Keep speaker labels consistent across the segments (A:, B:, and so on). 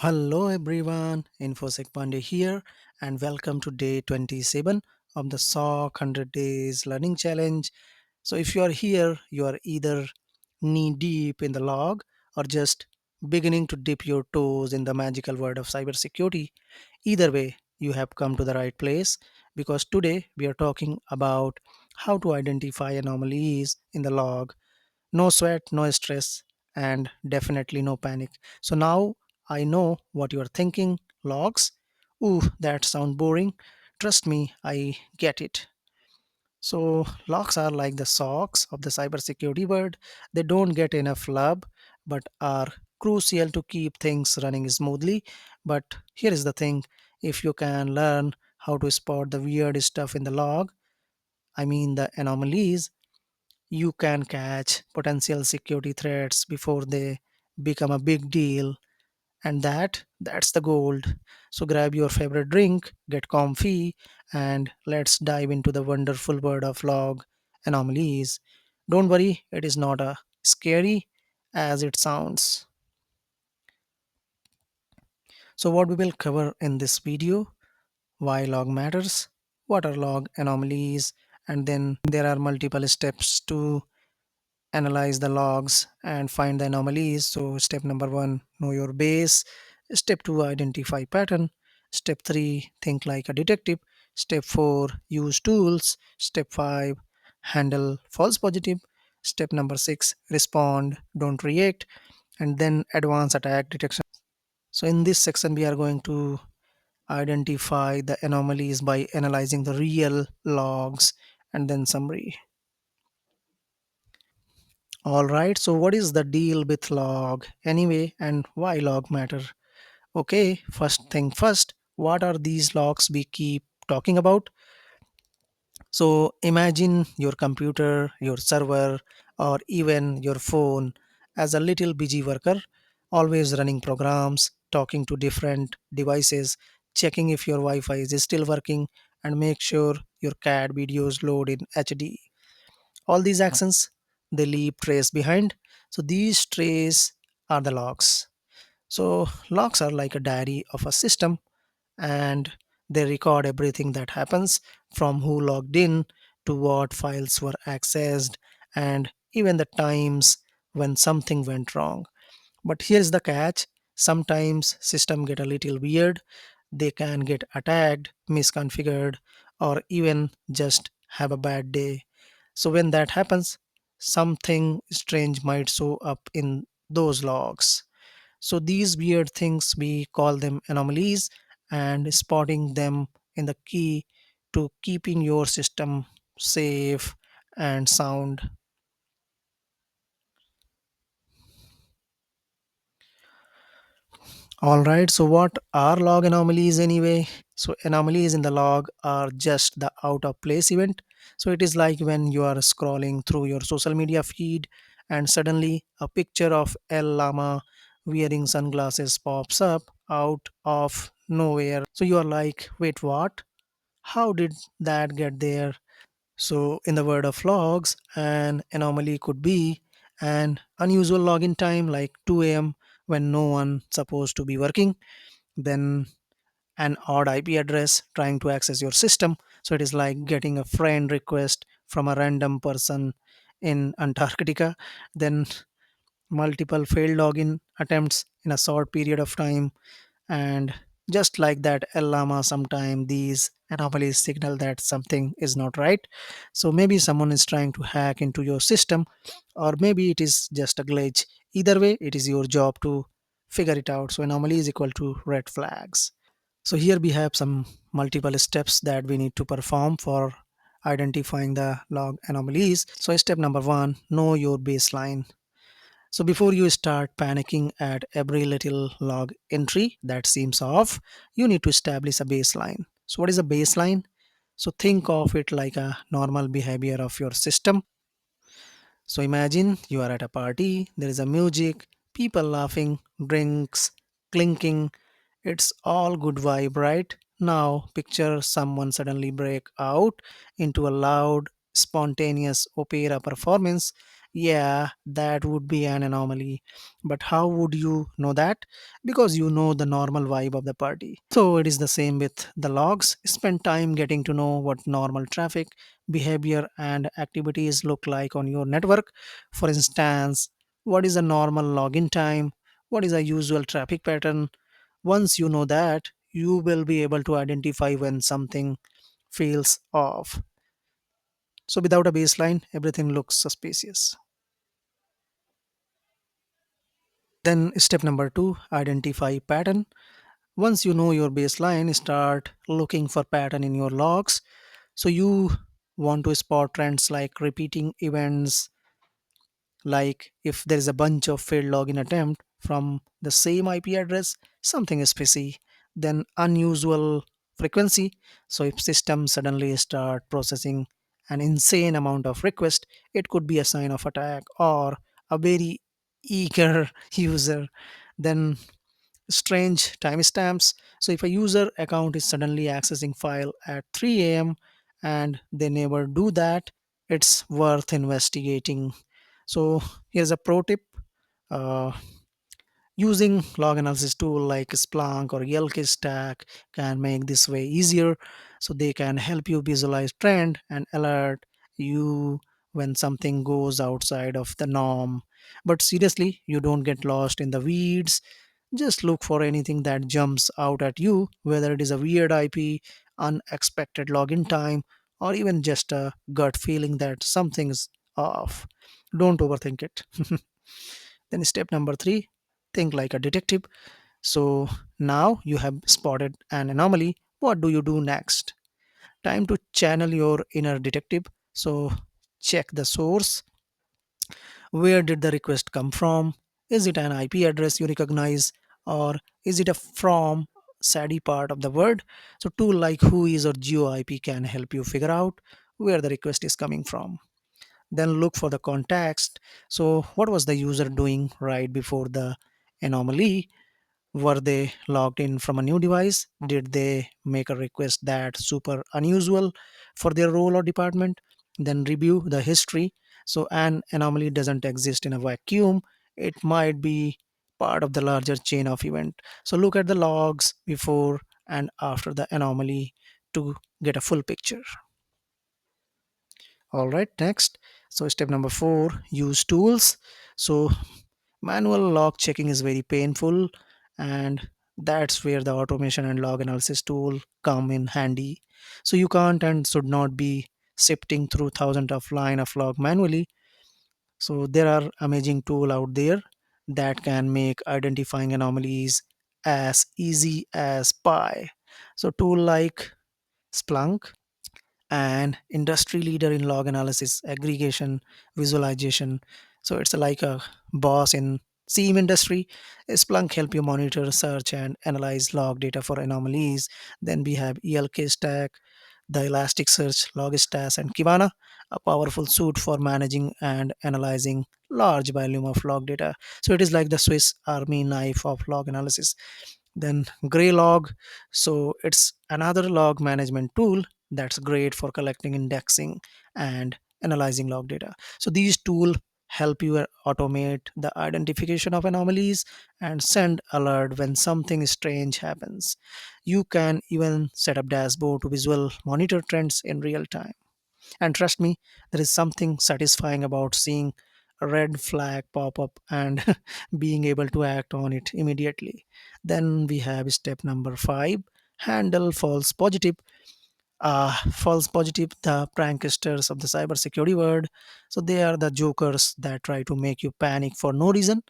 A: Hello everyone, InfoSec Pandey here, and welcome to day 27 of the SOC 100 Days Learning Challenge. So, if you are here, you are either knee deep in the log or just beginning to dip your toes in the magical world of cybersecurity. Either way, you have come to the right place because today we are talking about how to identify anomalies in the log. No sweat, no stress, and definitely no panic. So now I know what you are thinking. Logs? Ooh, that sounds boring. Trust me, I get it. So logs are like the socks of the cybersecurity world. They don't get enough love, but are crucial to keep things running smoothly. But here is the thing: if you can learn how to spot the weird stuff in the log, I mean the anomalies, you can catch potential security threats before they become a big deal, and that's the gold. So grab your favorite drink, get comfy, and let's dive into the wonderful world of log anomalies. Don't worry, it is not as scary as it sounds. So what we will cover in this video: why log matters, what are log anomalies, and then there are multiple steps to analyze the logs and find the anomalies. So step number 1, know your base. Step 2, identify pattern. Step 3, think like a detective. Step 4, use tools. Step 5, handle false positive. Step number 6, respond, don't react. And then advanced attack detection. So in this section we are going to identify the anomalies by analyzing the real logs and then summary. All right, so what is the deal with log anyway, and why log matter? Okay, first thing first, what are these logs we keep talking about? So imagine your computer, your server, or even your phone as a little busy worker, always running programs, talking to different devices, checking if your Wi-Fi is still working, and make sure your cat videos load in HD. All these actions, they leave trace behind. So these trace are the logs. So logs are like a diary of a system, and they record everything that happens, from who logged in to what files were accessed, and even the times when something went wrong. But here's the catch: sometimes system get a little weird. They can get attacked, misconfigured, or even just have a bad day. So when that happens, something strange might show up in those logs. So these weird things, we call them anomalies, and spotting them in the key to keeping your system safe and sound. All right, so what are log anomalies anyway? So anomalies in the log are just the out of place event. So it is like when you are scrolling through your social media feed and suddenly a picture of El Lama wearing sunglasses pops up out of nowhere. So you are like, wait, what? How did that get there? So, in the word of logs, an anomaly could be an unusual login time like 2 a.m. when no one supposed to be working, then an odd IP address trying to access your system. So, it is like getting a friend request from a random person in Antarctica, then multiple failed login attempts in a short period of time, and just like that llama, sometime these anomalies signal that something is not right. So maybe someone is trying to hack into your system, or maybe it is just a glitch. Either way, it is your job to figure it out. So anomaly is equal to red flags. So here we have some multiple steps that we need to perform for identifying the log anomalies. So step number 1, know your baseline. So before you start panicking at every little log entry that seems off, you need to establish a baseline. So what is a baseline? So think of it like a normal behavior of your system. So imagine you are at a party, there is a music, people laughing, drinks clinking. It's all good vibe, right? Now picture someone suddenly break out into a loud, spontaneous opera performance, Yeah, that would be an anomaly. But how would you know that? Because you know the normal vibe of the party. So it is the same with the logs. Spend time getting to know what normal traffic, behavior, and activities look like on your network. For instance, what is a normal login time? What is a usual traffic pattern? Once you know that, you will be able to identify when something feels off. So without a baseline, everything looks suspicious. Then step number 2, identify pattern. Once you know your baseline, start looking for pattern in your logs. So you want to spot trends like repeating events, like if there is a bunch of failed login attempt from the same IP address, something is fishy. Then unusual frequency. So if systems suddenly start processing an insane amount of request, it could be a sign of attack or a very eager user. Then strange timestamps. So if a user account is suddenly accessing file at 3 a.m. and they never do that, it's worth investigating. So here's a pro tip. Uh, Using log analysis tool like Splunk or ELK Stack can make this way easier. So they can help you visualize trend and alert you when something goes outside of the norm. But seriously, you don't get lost in the weeds. Just look for anything that jumps out at you, whether it is a weird IP, unexpected login time, or even just a gut feeling that something's off. Don't overthink it. Then, step number 3, think like a detective. So, now you have spotted an anomaly. What do you do next? Time to channel your inner detective. So, check the source. Where did the request come from? Is it an IP address you recognize, or is it a from SADI part of the word? So tool like Whois or GeoIP can help you figure out where the request is coming from. Then look for the context. So what was the user doing right before the anomaly? Were they logged in from a new device? Did they make a request that's super unusual for their role or department? Then review the history. So, an anomaly doesn't exist in a vacuum, it might be part of the larger chain of event. So, look at the logs before and after the anomaly to get a full picture. All right, next. So, step number 4, use tools. So, manual log checking is very painful, and that's where the automation and log analysis tool come in handy. So you can't and should not be sifting through thousands of line of log manually. So there are amazing tool out there that can make identifying anomalies as easy as pie. So tool like Splunk, and industry leader in log analysis, aggregation, visualization. So it's like a boss in siem industry. Splunk help you monitor, search, and analyze log data for anomalies. Then we have ELK Stack, the Elasticsearch, Logistas, and Kibana, a powerful suite for managing and analyzing large volume of log data. So it is like the Swiss Army knife of log analysis. Then Graylog, so it's another log management tool that's great for collecting, indexing, and analyzing log data. So these tools help you automate the identification of anomalies and send alert when something strange happens. You can even set up dashboard to visual monitor trends in real time. And trust me, there is something satisfying about seeing a red flag pop up and being able to act on it immediately. Then we have step number 5, handle false positive. False positive, the pranksters of the cybersecurity world. So they are the jokers that try to make you panic for no reason.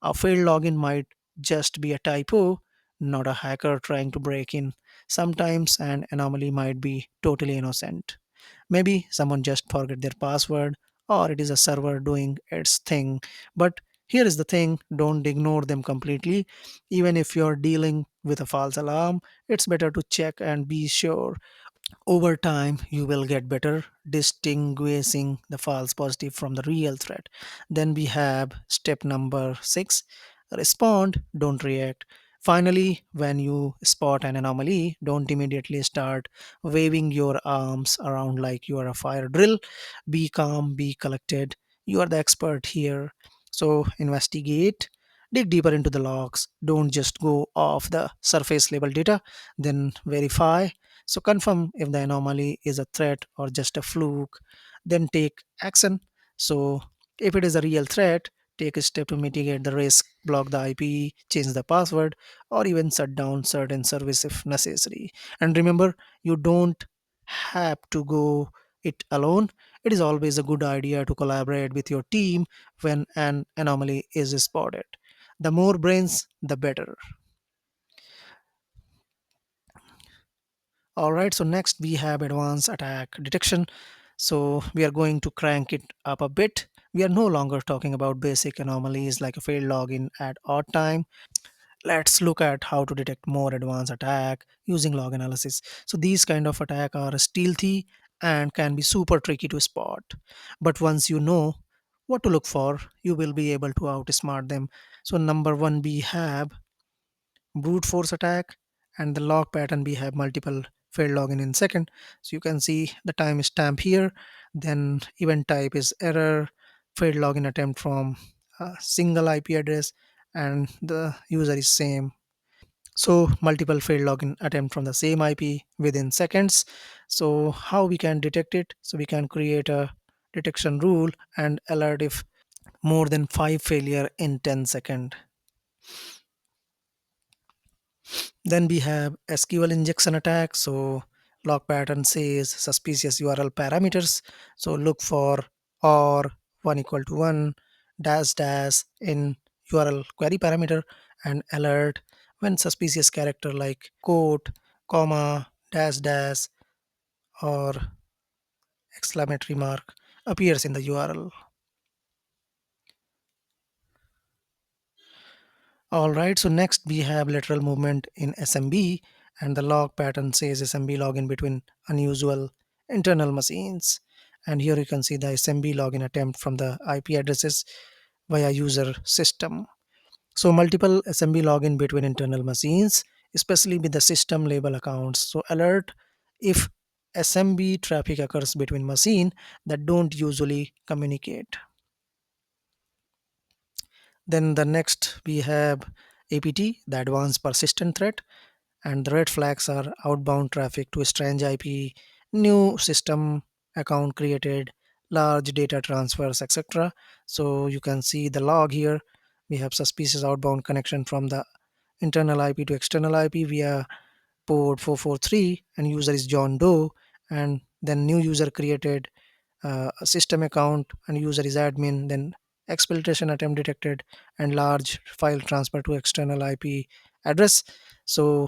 A: A failed login might just be a typo, not a hacker trying to break in. Sometimes an anomaly might be totally innocent. Maybe someone just forget their password, or it is a server doing its thing. But here is the thing, don't ignore them completely. Even if you're dealing with a false alarm, it's better to check and be sure. Over time, you will get better distinguishing the false positive from the real threat. Then we have step number 6, respond, don't react. Finally, when you spot an anomaly, don't immediately start waving your arms around like you are a fire drill. Be calm, be collected. You are the expert here. So investigate, dig deeper into the logs. Don't just go off the surface level data, then verify. So confirm if the anomaly is a threat or just a fluke, then take action. So if it is a real threat, take a step to mitigate the risk, block the IP, change the password, or even shut down certain service if necessary. And remember, you don't have to go it alone. It is always a good idea to collaborate with your team when an anomaly is spotted. The more brains, the better. All right, so next we have advanced attack detection. So we are going to crank it up a bit. We are no longer talking about basic anomalies like a failed login at odd time. Let's look at how to detect more advanced attack using log analysis. So these kind of attack are stealthy and can be super tricky to spot. But once you know what to look for, you will be able to outsmart them. So number one, we have brute force attack, and the log pattern we have multiple failed login in second. So you can see the time stamp here. Then event type is error, failed login attempt from a single IP address, and the user is same. So multiple failed login attempt from the same IP within seconds. So how we can detect it? So we can create a detection rule and alert if more than 5 failure in 10 seconds. Then we have SQL injection attack. So log pattern says suspicious URL parameters. So look for or 1 = 1 dash dash in URL query parameter and alert when suspicious character like quote, comma, dash dash or exclamatory mark appears in the URL. All right, so next we have lateral movement in SMB, and the log pattern says SMB login between unusual internal machines. And here you can see the SMB login attempt from the IP addresses via user system. So multiple SMB login between internal machines, especially with the system label accounts. So alert if SMB traffic occurs between machine that don't usually communicate. Then the next we have APT, the advanced persistent threat, and the red flags are outbound traffic to a strange IP, new system account created, large data transfers, etc. So you can see the log here. We have suspicious outbound connection from the internal IP to external IP via port 443, and user is John Doe, and then new user created a system account and user is admin, then exfiltration attempt detected and large file transfer to external IP address. So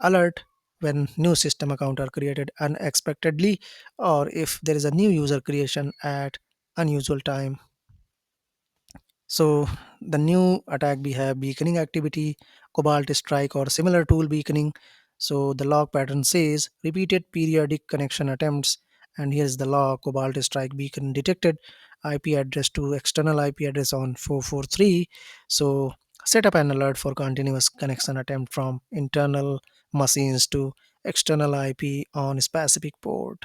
A: alert when new system account are created unexpectedly or if there is a new user creation at unusual time. So the new attack we have beaconing activity, Cobalt strike or similar tool beaconing. So the log pattern says repeated periodic connection attempts, and here's the log Cobalt strike beacon detected IP address to external IP address on 443. So set up an alert for continuous connection attempt from internal machines to external IP on specific port.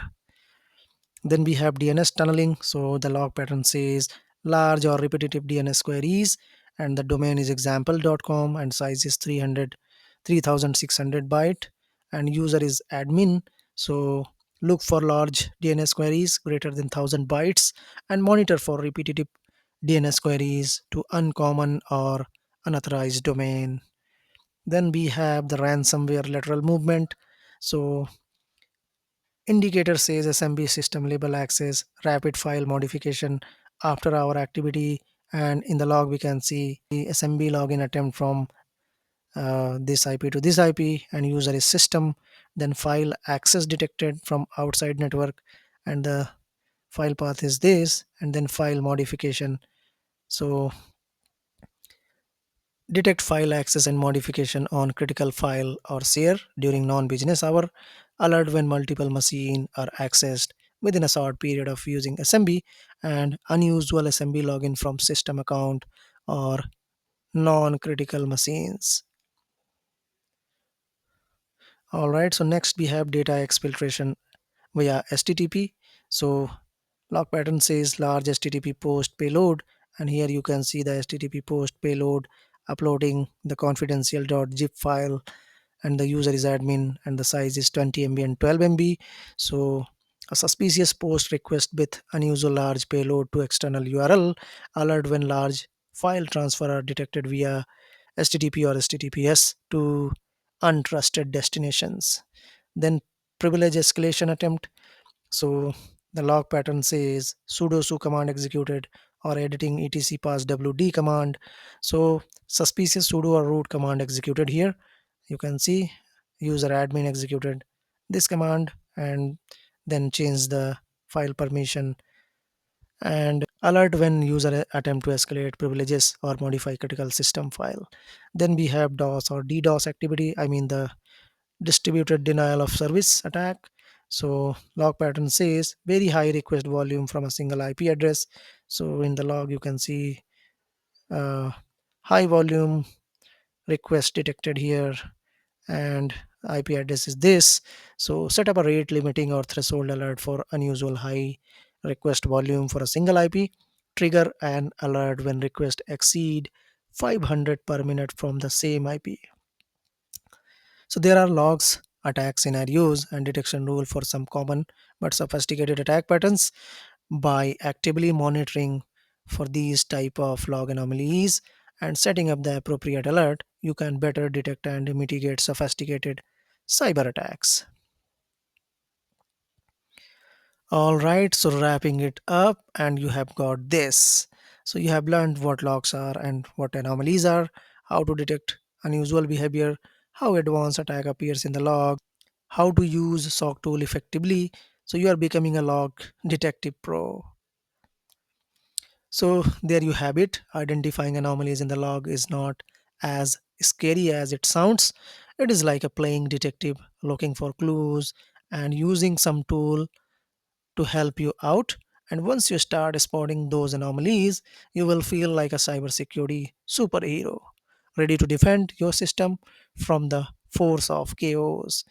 A: Then we have DNS tunneling. So the log pattern says large or repetitive DNS queries, and the domain is example.com and size is 3600 byte, and user is admin. So look for large DNS queries greater than 1000 bytes and monitor for repetitive DNS queries to uncommon or unauthorized domain. Then we have the ransomware lateral movement. So indicator says SMB system label access, rapid file modification after our activity, and in the log we can see the SMB login attempt from this IP to this IP, and user is system. Then file access detected from outside network, and the file path is this, and then file modification. So detect file access and modification on critical file or share during non-business hour, alert when multiple machines are accessed within a short period of using SMB, and unusual SMB login from system account or non-critical machines. All right, so next we have data exfiltration via HTTP. So Log pattern says large HTTP post payload, and here you can see the HTTP post payload uploading the confidential .zip file, and the user is admin, and the size is 20 MB and 12 MB. So a suspicious post request with unusual large payload to external URL alert when large file transfer are detected via HTTP or HTTPS to untrusted destinations. Then privilege escalation attempt. So the log pattern says sudo su command executed or editing etc pass wd command. So suspicious sudo or root command executed here. You can see user admin executed this command and then change the file permission, and alert when user attempt to escalate privileges or modify critical system file. Then we have DOS or DDoS activity, I mean the distributed denial of service attack. So log pattern says very high request volume from a single IP address. So in the log you can see uh, high volume request detected here, and IP address is this. So set up a rate limiting or threshold alert for unusual high request volume for a single IP. Trigger an alert when requests exceed 500 per minute from the same IP. So there are logs, attack scenarios, and detection rule for some common but sophisticated attack patterns. By actively monitoring for these type of log anomalies and setting up the appropriate alert, you can better detect and mitigate sophisticated cyber attacks. All right, so wrapping it up, and you have got this. So you have learned what logs are and what anomalies are, how to detect unusual behavior, how advanced attack appears in the log, how to use SOC tool effectively. So you are becoming a log detective pro. So there you have it. Identifying anomalies in the log is not as scary as it sounds. It is like a playing detective, looking for clues and using some tool to help you out. And once you start spotting those anomalies, you will feel like a cybersecurity superhero, ready to defend your system from the force of chaos.